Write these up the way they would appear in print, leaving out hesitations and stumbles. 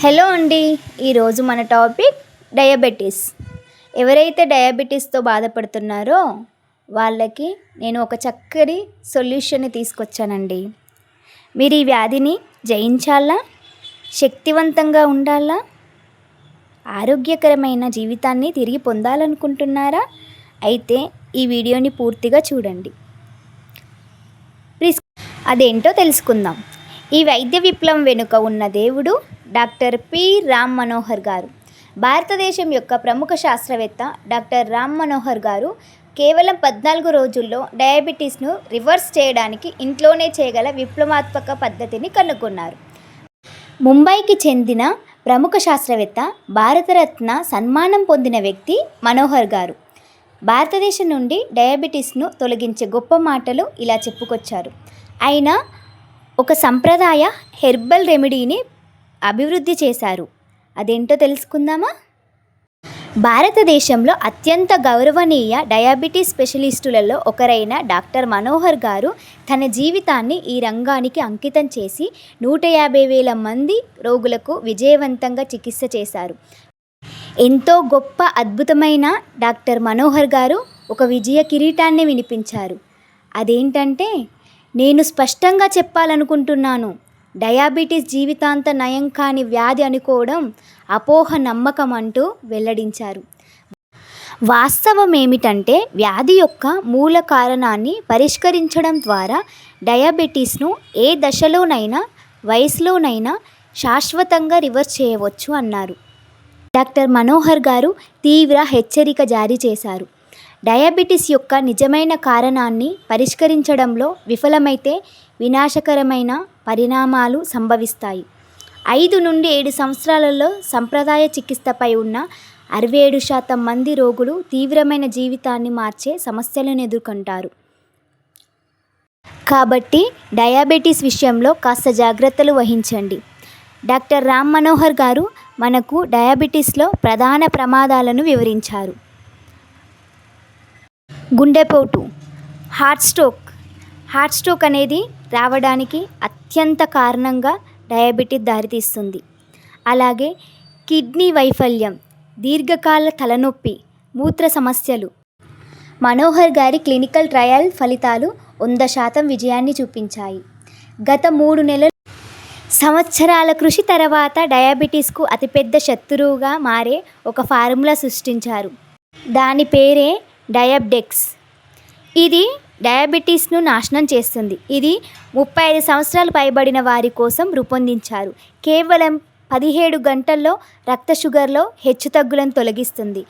Hello అండి. ఈరోజు మన టాపిక్ డయాబెటీస్. ఎవరైతే డయాబెటీస్తో బాధపడుతున్నారో వాళ్ళకి నేను ఒక చక్కటి సొల్యూషన్ని తీసుకొచ్చానండి. మీరు ఈ వ్యాధిని జయించాలా, శక్తివంతంగా ఉండాలా, ఆరోగ్యకరమైన జీవితాన్ని తిరిగి పొందాలనుకుంటున్నారా? అయితే ఈ వీడియోని పూర్తిగా చూడండి. అదేంటో తెలుసుకుందాం. ఈ వైద్య విప్లవం వెనుక ఉన్న దేవుడు డాక్టర్ పి రామ్ మనోహర్ గారు. భారతదేశం యొక్క ప్రముఖ శాస్త్రవేత్త డాక్టర్ రామ్ మనోహర్ గారు కేవలం 14 రోజుల్లో డయాబెటీస్ను రివర్స్ చేయడానికి ఇంట్లోనే చేయగల విప్లవాత్మక పద్ధతిని కనుగొన్నారు. ముంబైకి చెందిన ప్రముఖ శాస్త్రవేత్త, భారతరత్న సన్మానం పొందిన వ్యక్తి మనోహర్ గారు భారతదేశం నుండి డయాబెటీస్ను తొలగించే గొప్ప మాటలు ఇలా చెప్పుకొచ్చారు. ఆయన ఒక సంప్రదాయ హెర్బల్ రెమెడీని అభివృద్ధి చేశారు. అదేంటో తెలుసుకుందామా? భారతదేశంలో అత్యంత గౌరవనీయ డయాబెటీస్ స్పెషలిస్టులలో ఒకరైన డాక్టర్ మనోహర్ గారు తన జీవితాన్ని ఈ రంగానికి అంకితం చేసి 150,000 మంది రోగులకు విజయవంతంగా చికిత్స చేశారు. ఎంతో గొప్ప అద్భుతమైన డాక్టర్ మనోహర్ గారు ఒక విజయ కిరీటాన్ని వినిపించారు. అదేంటంటే, నేను స్పష్టంగా చెప్పాలనుకుంటున్నాను, డయాబెటీస్ జీవితాంత నయం కాని వ్యాధి అనుకోవడం అపోహ నమ్మకం అంటూ వెల్లడించారు. వాస్తవం ఏమిటంటే, వ్యాధి యొక్క మూల కారణాన్ని పరిష్కరించడం ద్వారా డయాబెటీస్ను ఏ దశలోనైనా వయసులోనైనా శాశ్వతంగా రివర్స్ చేయవచ్చు అన్నారు. డాక్టర్ మనోహర్ గారు తీవ్ర హెచ్చరిక జారీ చేశారు. డయాబెటీస్ యొక్క నిజమైన కారణాన్ని పరిష్కరించడంలో విఫలమైతే వినాశకరమైన పరిణామాలు సంభవిస్తాయి. 5 నుండి 7 సంవత్సరాలలో సంప్రదాయ చికిత్సపై ఉన్న 67% మంది రోగులు తీవ్రమైన జీవితాన్ని మార్చే సమస్యలను ఎదుర్కొంటారు. కాబట్టి డయాబెటీస్ విషయంలో కాస్త జాగ్రత్తలు వహించండి. డాక్టర్ రామ్ మనోహర్ గారు మనకు డయాబెటీస్లో ప్రధాన ప్రమాదాలను వివరించారు. గుండెపోటు, హార్ట్ స్ట్రోక్ అనేది రావడానికి అత్యంత కారణంగా డయాబెటీస్ దారితీస్తుంది. అలాగే కిడ్నీ వైఫల్యం, దీర్ఘకాల తలనొప్పి, మూత్ర సమస్యలు. మనోహర్ గారి క్లినికల్ ట్రయల్ ఫలితాలు 100% విజయాన్ని చూపించాయి. గత 3 సంవత్సరాల కృషి తర్వాత డయాబెటీస్కు అతిపెద్ద శత్రువుగా మారే ఒక ఫార్ములా సృష్టించారు. దాని పేరే డయాబెడెక్స్. ఇది డయాబెటీస్ను నాశనం చేస్తుంది. ఇది 35 సంవత్సరాలు పైబడిన వారి కోసం రూపొందించారు. కేవలం 17 గంటల్లో రక్త షుగర్లో హెచ్చుతగ్గులను తొలగిస్తుంది.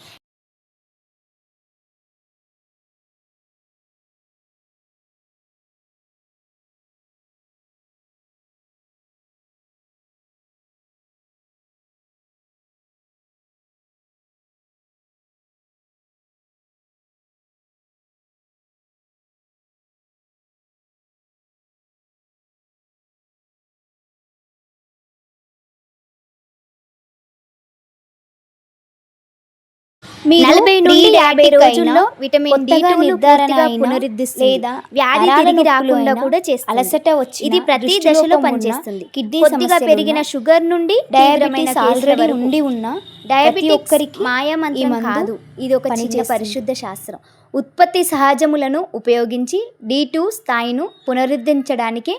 మీరు 40 నుండి 50 రోజుల్లో విటమిన్ D2 నిర్ధారణ పునరుద్ధరిస్తుంది. వ్యాధి తిరిగి రాకుండా కూడా చేస్తుంది. అలసట వచ్చి ఇది ప్రతి దశలో పనిచేస్తుంది. కిడ్నీ కొద్దిగా పెరిగిన షుగర్ నుండి డయాబెటీస్ ఆల్రెడీ ఉండి ఉన్న డయాబెటిక్ ఒక్కరికి మాయమంత్రం కాదు. ఇది ఒక చిన్న పరిశుద్ధ శాస్త్రం. ఉత్పత్తి సహజములను ఉపయోగించి D2 స్థాయిను పునరుద్ధరించడానికి